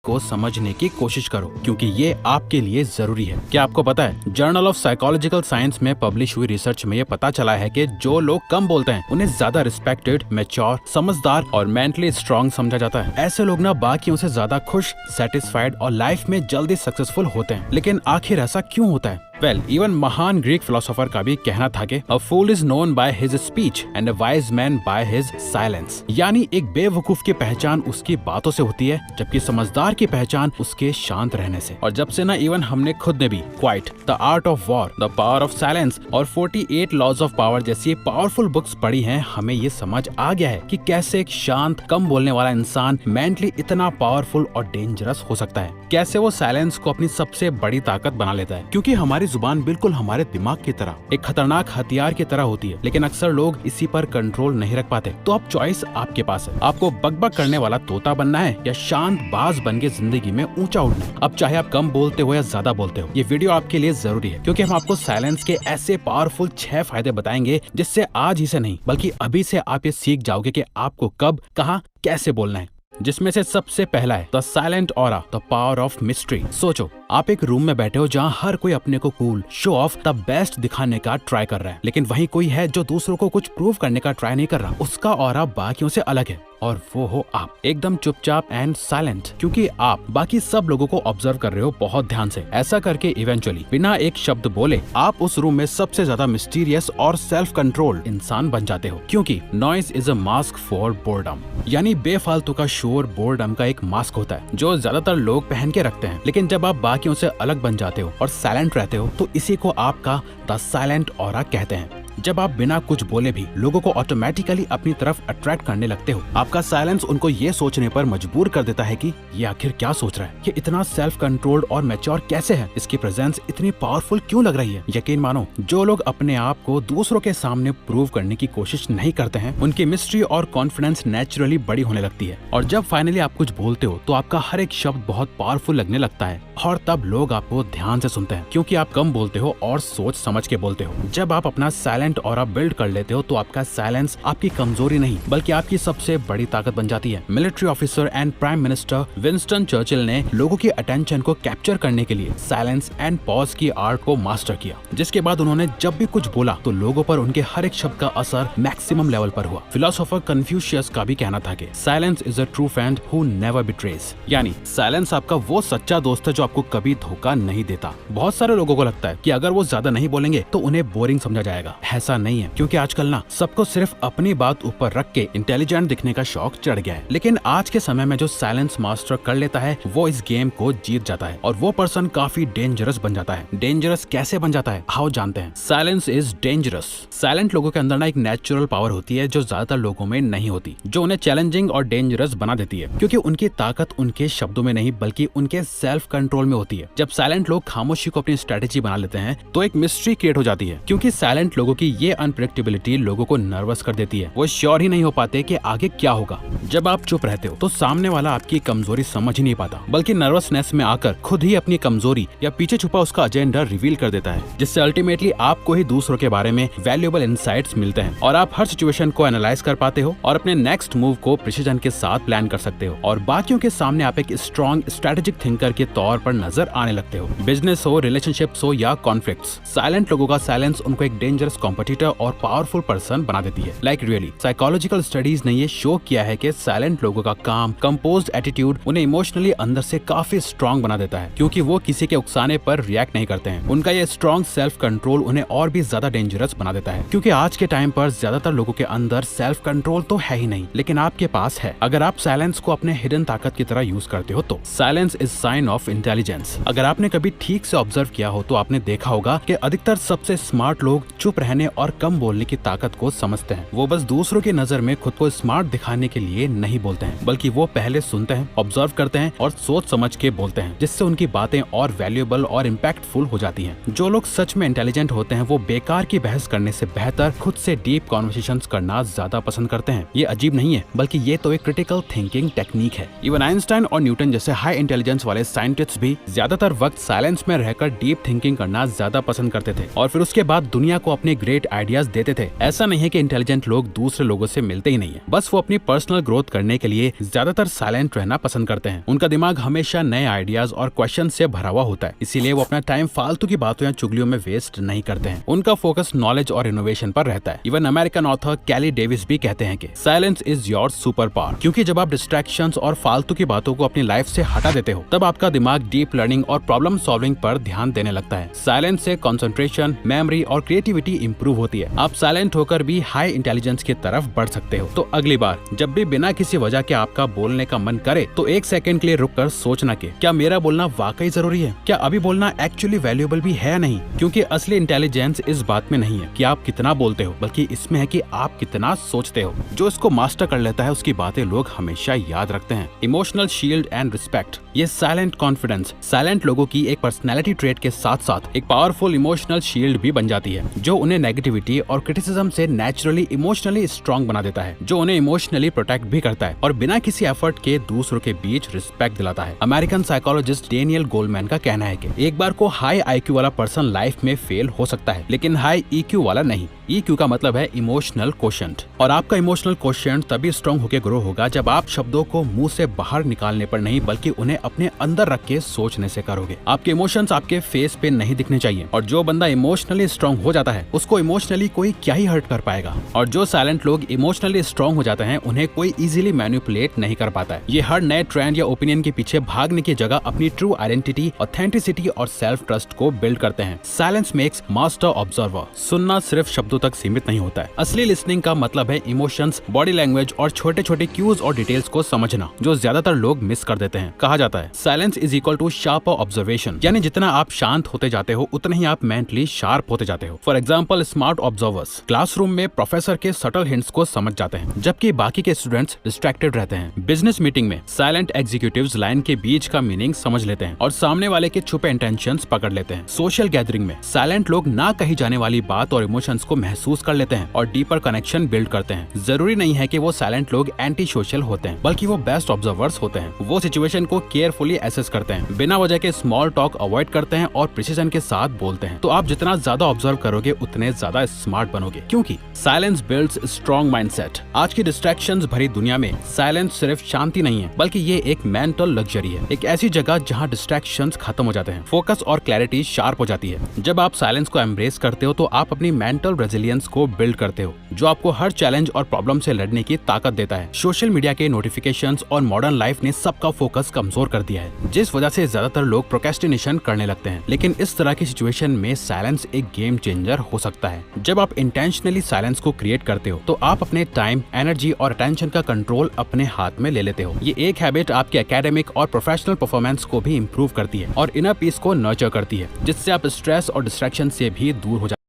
को समझने की कोशिश करो, क्योंकि ये आपके लिए जरूरी है। क्या आपको पता है, जर्नल ऑफ साइकोलॉजिकल साइंस में पब्लिश हुई रिसर्च में ये पता चला है कि जो लोग कम बोलते हैं उन्हें ज्यादा रिस्पेक्टेड, मैच्योर, समझदार और मेंटली स्ट्रांग समझा जाता है। ऐसे लोग ना बाकियों से ज्यादा खुश, सेटिस्फाइड और लाइफ में जल्दी सक्सेसफुल होते हैं। लेकिन आखिर ऐसा क्यों होता है? इवन महान ग्रीक फिलोसोफर का भी कहना था कि a fool is known by his speech and a wise man by his silence. यानी एक बेवकूफ की पहचान उसकी बातों से होती है, जबकि समझदार की पहचान उसके शांत रहने से। और जब से ना इवन हमने खुद ने भी quite, the art of war, the power of silence और 48 लॉज ऑफ पावर जैसी पावरफुल बुक्स पढ़ी हैं, हमें ये समझ आ गया है कि कैसे एक शांत, कम बोलने वाला इंसान मेंटली इतना पावरफुल और डेंजरस हो सकता है। कैसे वो साइलेंस को अपनी सबसे बड़ी ताकत बना लेता है, क्योंकि हमारी जुबान बिल्कुल हमारे दिमाग की तरह एक खतरनाक हथियार की तरह होती है, लेकिन अक्सर लोग इसी पर कंट्रोल नहीं रख पाते। तो अब चॉइस आपके पास है, आपको बकबक करने वाला तोता बनना है या शांत बाज बन के जिंदगी में ऊंचा उठना है। अब चाहे आप कम बोलते हो या ज्यादा बोलते हो, ये वीडियो आपके लिए जरूरी है, क्योंकि हम आपको साइलेंस के ऐसे पावरफुल 6 फायदे बताएंगे जिससे आज ही से नहीं बल्कि अभी से आप ये सीख जाओगे कि आपको कब, कहाँ, कैसे बोलना है। जिसमें से सबसे पहला है the silent aura, the power of mystery. सोचो, आप एक रूम में बैठे हो जहाँ हर कोई अपने को cool, show off, the best दिखाने का ट्राई कर रहा है, लेकिन वहीं कोई है जो दूसरों को कुछ प्रूव करने का ट्राई नहीं कर रहा। उसका ऑरा बाकियों से अलग है, और वो हो आप, एकदम चुपचाप एंड साइलेंट, क्योंकि आप बाकी सब लोगों को ऑब्जर्व कर रहे हो बहुत ध्यान से। ऐसा करके इवेंचुअली बिना एक शब्द बोले आप उस रूम में सबसे ज्यादा मिस्टीरियस और सेल्फ कंट्रोल्ड इंसान बन जाते हो, क्योंकि noise is a mask for boredom. यानी बेफालतू का शोर बोर्डम का एक मास्क होता है जो ज्यादातर लोग पहन के रखते हैं। लेकिन जब आप बाकियों से अलग बन जाते हो और साइलेंट रहते हो, तो इसी को आपका द साइलेंट ऑरा कहते हैं। जब आप बिना कुछ बोले भी लोगों को ऑटोमेटिकली अपनी तरफ अट्रैक्ट करने लगते हो। आपका साइलेंस उनको ये सोचने पर मजबूर कर देता है कि ये आखिर क्या सोच रहा है, ये इतना सेल्फ कंट्रोल्ड और मैच्योर कैसे है, इसकी प्रेजेंस इतनी पावरफुल क्यों लग रही है। यकीन मानो, जो लोग अपने आप को दूसरों के सामने प्रूव करने की कोशिश नहीं करते हैं, उनकी मिस्ट्री और कॉन्फिडेंस नेचुरली बड़ी होने लगती है। और जब फाइनली आप कुछ बोलते हो तो आपका हर एक शब्द बहुत पावरफुल लगने लगता है, और तब लोग आपको ध्यान से सुनते हैं, क्योंकि आप कम बोलते हो और सोच समझ के बोलते हो। जब आप अपना साइलेंट ऑरा बिल्ड कर लेते हो, तो आपका साइलेंस आपकी कमजोरी नहीं बल्कि आपकी सबसे बड़ी ताकत बन जाती है। Military officer and prime minister Winston Churchill ने लोगों की अटेंशन को कैप्चर करने के लिए साइलेंस एंड पॉज की आर्ट को मास्टर किया, जिसके बाद उन्होंने जब भी कुछ बोला तो लोगों पर उनके हर एक शब्द का असर मैक्सिमम लेवल पर हुआ। फिलोसोफर कन्फ्यूशियस का भी कहना था कि silence is a true friend who never betrays. यानी साइलेंस आपका वो सच्चा दोस्त है जो आपको कभी धोखा नहीं देता। बहुत सारे लोगों को लगता है कि अगर वो ज्यादा नहीं बोलेंगे तो उन्हें बोरिंग समझा जाएगा। ऐसा नहीं है, क्योंकि आजकल ना सबको सिर्फ अपनी बात ऊपर रख के इंटेलिजेंट दिखने का शौक चढ़ गया है। लेकिन आज के समय में जो साइलेंस मास्टर कर लेता है वो इस गेम को जीत जाता है, और वो पर्सन काफी डेंजरस बन जाता है। डेंजरस कैसे बन जाता है, आओ जानते हैं। Silence is dangerous. साइलेंट लोगों के अंदर ना एक नेचुरल पावर होती है जो ज्यादातर लोगों में नहीं होती, जो उन्हें चैलेंजिंग और डेंजरस बना देती है, क्योंकि उनकी ताकत उनके शब्दों में नहीं बल्कि उनके सेल्फ कंट्रोल में होती है। जब साइलेंट लोग खामोशी को अपनी स्ट्रेटेजी बना लेते हैं तो एक मिस्ट्री क्रिएट हो जाती है, क्योंकि साइलेंट लोगों की ये अनप्रेडिक्टेबिलिटी लोगों को नर्वस कर देती है। वो श्योर ही नहीं हो पाते कि आगे क्या होगा। जब आप चुप रहते हो तो सामने वाला आपकी कमजोरी समझ ही नहीं पाता, बल्कि नर्वसनेस में आकर खुद ही अपनी कमजोरी या पीछे छुपा उसका एजेंडा रिवील कर देता है, जिससे अल्टीमेटली आपको ही दूसरों के बारे में वैल्यूएबल इनसाइट्स मिलते हैं, और आप हर सिचुएशन को एनालाइज कर पाते हो और अपने नेक्स्ट मूव को प्रिसीजन के साथ प्लान कर सकते हो, और बाकियों के सामने आप एक स्ट्रॉन्ग स्ट्रेटेजिक थिंकर के तौर पर नजर आने लगते हो। बिजनेस हो, रिलेशनशिप्स हो या कॉन्फ्लिक्ट्स, साइलेंट लोगों का साइलेंस उनको एक डेंजरस कॉम्पिटिटर और पावरफुल पर्सन बना देती है। लाइक रियली, साइकोलॉजिकल स्टडीज ने ये शो किया है कि साइलेंट लोगों का काम, कंपोज्ड एटीट्यूड उन्हें इमोशनली अंदर से काफी स्ट्रॉन्ग बना देता है, क्योंकि वो किसी के उकसाने पर रिएक्ट नहीं करते हैं। उनका ये स्ट्रॉन्ग सेल्फ कंट्रोल उन्हें और भी ज्यादा डेंजरस बना देता है, क्योंकि आज के टाइम पर ज्यादातर लोगों के अंदर सेल्फ कंट्रोल तो है ही नहीं, लेकिन आपके पास है। अगर आप साइलेंस को अपने हिडन ताकत की तरह यूज करते हो तो silence is sine of intelligence. अगर आपने कभी ठीक से ऑब्जर्व किया हो तो आपने देखा होगा कि अधिकतर सबसे स्मार्ट लोग चुप रहने और कम बोलने की ताकत को समझते हैं। वो बस दूसरों की नजर में खुद को स्मार्ट दिखाने के लिए नहीं बोलते हैं, बल्कि वो पहले सुनते हैं, ऑब्जर्व करते हैं और सोच समझ के बोलते हैं, जिससे उनकी बातें और वैल्यूएबल और इम्पैक्टफुल हो जाती हैं। जो लोग सच में इंटेलिजेंट होते हैं वो बेकार की बहस करने से बेहतर खुद से डीप कॉन्वर्सेशंस करना ज्यादा पसंद करते हैं। ये अजीब नहीं है, बल्कि ये तो एक क्रिटिकल थिंकिंग टेक्निक है। इवन आइंस्टाइन और न्यूटन जैसे हाई इंटेलिजेंस वाले साइंटिस्ट भी ज्यादातर वक्त साइलेंस में रहकर डीप थिंकिंग करना ज्यादा पसंद करते थे, और फिर उसके बाद दुनिया को अपने ग्रेट आइडियाज देते थे। ऐसा नहीं है कि इंटेलिजेंट लोग दूसरे लोगों से मिलते ही नहीं है, बस वो अपनी पर्सनल ग्रोथ करने के लिए ज्यादातर साइलेंट रहना पसंद करते हैं। उनका दिमाग हमेशा नए आइडियाज और क्वेश्चन से भरा हुआ होता है, इसीलिए वो अपना टाइम फालतू की बातों या चुगलियों में वेस्ट नहीं करते हैं। उनका फोकस नॉलेज और इनोवेशन पर रहता है। इवन अमेरिकन ऑथर कैली डेविस भी कहते हैं कि silence is your super power, क्योंकि जब आप डिस्ट्रैक्शंस और फालतू की बातों को अपनी लाइफ से हटा देते हो तब आपका दिमाग डीप लर्निंग और प्रॉब्लम सॉल्विंग पर ध्यान देने लगता है। साइलेंस से कंसंट्रेशन, मेमोरी और क्रिएटिविटी इंप्रूव होती है। आप साइलेंट होकर भी हाई इंटेलिजेंस की तरफ बढ़ सकते हो। तो अगली बार जब भी बिना किसी वजह के आपका बोलने का मन करे तो एक सेकंड के लिए रुककर सोचना कि क्या मेरा बोलना वाकई जरूरी है, क्या अभी बोलना एक्चुअली वैल्यूएबल भी है या नहीं। क्योंकि असली इंटेलिजेंस इस बात में नहीं है कि आप कितना बोलते हो, बल्कि इसमें है कि आप कितना सोचते हो। जो इसको मास्टर कर लेता है उसकी बातें लोग हमेशा याद रखते हैं। इमोशनल शील्ड एंड रिस्पेक्ट, ये साइलेंट कॉन्फिडेंस साइलेंट लोगों की एक पर्सनैलिटी ट्रेट के साथ साथ एक पावरफुल इमोशनल शील्ड भी बन जाती है, जो उन्हें नेगेटिविटी और क्रिटिसिज्म से नेचुरली इमोशनली स्ट्रॉन्ग बना देता है, जो उन्हें इमोशनली प्रोटेक्ट भी करता है और बिना किसी एफर्ट के दूसरों के बीच रिस्पेक्ट दिलाता है। अमेरिकन साइकोलॉजिस्ट डेनियल गोलमैन का कहना है कि एक बार को हाई आईक्यू वाला पर्सन लाइफ में फेल हो सकता है, लेकिन हाई ईक्यू वाला नहीं। ईक्यू का मतलब है इमोशनल कोशेंट, और आपका इमोशनल कोशेंट तभी स्ट्रॉन्ग होकर ग्रो होगा जब आप शब्दों को मुंह से बाहर निकालने पर नहीं बल्कि उन्हें अपने अंदर रख के सोचने से करोगे। आपके इमोशंस आपके फेस पे नहीं दिखने चाहिए, और जो बंदा इमोशनली स्ट्रॉन्ग हो जाता है उसको इमोशनली कोई क्या ही हर्ट कर पाएगा। और जो साइलेंट लोग इमोशनली स्ट्रॉन्ग हो जाते हैं उन्हें कोई इजीली मैनिपुलेट नहीं कर पाता है। ये हर नए ट्रेंड या ओपिनियन के पीछे भागने की जगह अपनी ट्रू आइडेंटिटी, ऑथेंटिसिटी और सेल्फ ट्रस्ट को बिल्ड करते हैं। Silence makes master observer. सुनना सिर्फ शब्दों तक सीमित नहीं होता है। असली लिसनिंग का मतलब है इमोशंस, बॉडी लैंग्वेज और छोटे छोटे क्यूज और डिटेल्स को समझना, जो ज्यादातर लोग मिस कर देते हैं। कहा जाता है silence is equal to sharper observation, यानी जितना आप शांत होते जाते हो उतना ही आप मेंटली शार्प होते जाते हो। For example, smart observers classroom में प्रोफेसर के सटल हिंट्स को समझ जाते हैं, जबकि बाकी के स्टूडेंट्स डिस्ट्रैक्टेड रहते हैं। बिजनेस मीटिंग में साइलेंट एग्जीक्यूटिव्स लाइन के बीच का मीनिंग समझ लेते हैं और सामने वाले के छुपे इंटेंशंस पकड़ लेते हैं। सोशल गैदरिंग में साइलेंट लोग ना कही जाने वाली बात और इमोशंस को महसूस कर लेते हैं और डीपर कनेक्शन बिल्ड करते हैं। जरूरी नहीं है कि वो साइलेंट लोग एंटी सोशल होते हैं, बल्कि वो बेस्ट ऑब्जर्वर्स होते हैं। वो सिचुएशन को केयरफुली एसेस करते हैं, बिना वजह के स्मॉल टॉक अवॉइड करते हैं और प्रिसीजन के साथ बोलते हैं। तो आप जितना ज्यादा ऑब्जर्व करोगे उतने ज्यादा स्मार्ट बनोगे, क्योंकि साइलेंस बिल्ड्स स्ट्रॉन्ग माइंडसेट। आज की डिस्ट्रैक्शंस भरी दुनिया में साइलेंस सिर्फ शांति नहीं है, बल्कि ये एक मेंटल लग्जरी है, एक ऐसी जगह जहाँ डिस्ट्रैक्शंस खत्म हो जाते हैं, फोकस और क्लैरिटी शार्प हो जाती है। जब आप साइलेंस को एम्ब्रेस करते हो तो आप अपनी मेंटल रेजिलियंस को बिल्ड करते हो, जो आपको हर चैलेंज और प्रॉब्लम से लड़ने की ताकत देता है। सोशल मीडिया के नोटिफिकेशंस और मॉडर्न लाइफ ने सबका फोकस कमजोर कर दिया है, जिस वजह से ज्यादातर लोग प्रोक्रेस्टिनेशन करने लगते हैं। लेकिन इस तरह की सिचुएशन में साइलेंस एक गेम चेंजर हो सकता है। जब आप इंटेंशनली साइलेंस को क्रिएट करते हो तो आप अपने टाइम, एनर्जी और अटेंशन का कंट्रोल अपने हाथ में ले लेते हो। ये एक हैबिट आपके एकेडमिक और प्रोफेशनल परफॉर्मेंस को भी इम्प्रूव करती है और इनर पीस को नर्चर करती है, जिससे आप स्ट्रेस और डिस्ट्रैक्शन से भी दूर हो जाते हैं।